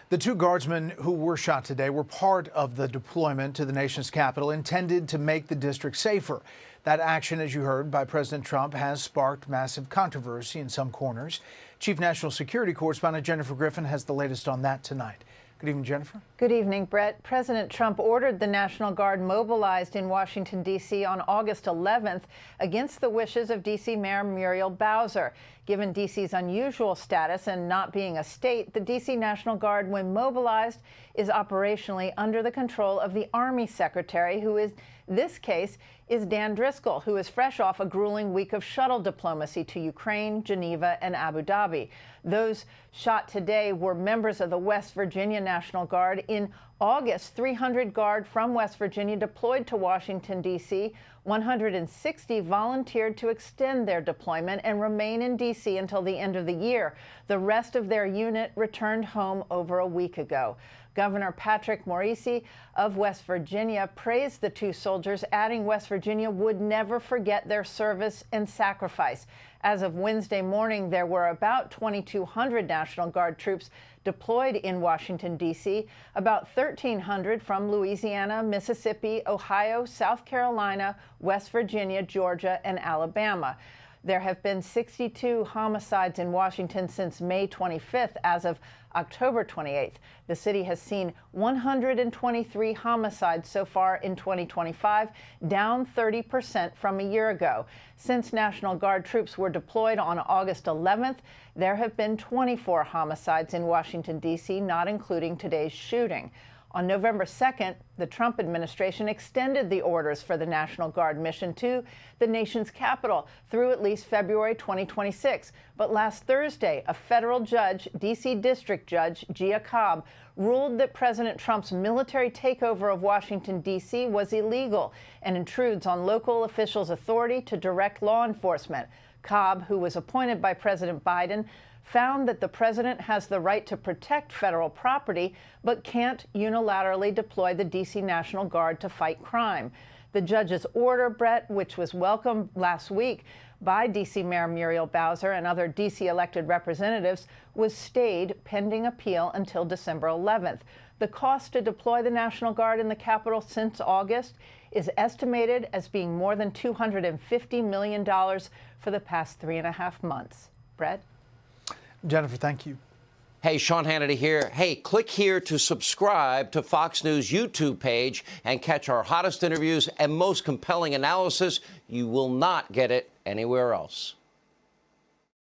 The two guardsmen who were shot today were part of the deployment to the nation's capital intended to make the district safer. That action, as you heard, by President Trump has sparked massive controversy in some corners. Chief National Security Correspondent Jennifer Griffin has the latest on that tonight. Good evening, Jennifer. Good evening, Brett. President Trump ordered the National Guard mobilized in Washington, D.C. on August 11th against the wishes of D.C. Mayor Muriel Bowser. Given D.C.'s unusual status and not being a state, the D.C. National Guard, when mobilized, is operationally under the control of the Army Secretary, who is, this case, is Dan Driscoll, who is fresh off a grueling week of shuttle diplomacy to Ukraine, Geneva, and Abu Dhabi. Those shot today were members of the West Virginia National Guard. In August, 300 Guard from West Virginia deployed to Washington, D.C. 160 volunteered to extend their deployment and remain in D.C. until the end of the year. The rest of their unit returned home over a week ago. Governor Patrick Morrisey of West Virginia praised the two soldiers, adding West Virginia would never forget their service and sacrifice. As of Wednesday morning, there were about 2,200 National Guard troops deployed in Washington, D.C., about 1,300 from Louisiana, Mississippi, Ohio, South Carolina, West Virginia, Georgia, and Alabama. There have been 62 homicides in Washington since May 25th. As of October 28th, the city has seen 123 homicides so far in 2025, down 30% from a year ago. Since National Guard troops were deployed on August 11th, there have been 24 homicides in Washington, D.C., not including today's shooting. On November 2nd, the Trump administration extended the orders for the National Guard mission to the nation's capital through at least February 2026. But last Thursday, a federal judge, D.C. District Judge Gia Cobb, ruled that President Trump's military takeover of Washington, D.C. was illegal and intrudes on local officials' authority to direct law enforcement. Cobb, who was appointed by President Biden, found that the president has the right to protect federal property, but can't unilaterally deploy the D.C. National Guard to fight crime. The judge's order, Brett, which was welcomed last week by D.C. Mayor Muriel Bowser and other D.C. elected representatives, was stayed pending appeal until December 11th. The cost to deploy the National Guard in the Capitol since August is estimated as being more than $250 million for the past 3.5 months. Brett? Jennifer, thank you. Hey, Sean Hannity here. Hey, click here to subscribe to Fox News YouTube page and catch our hottest interviews and most compelling analysis. You will not get it anywhere else.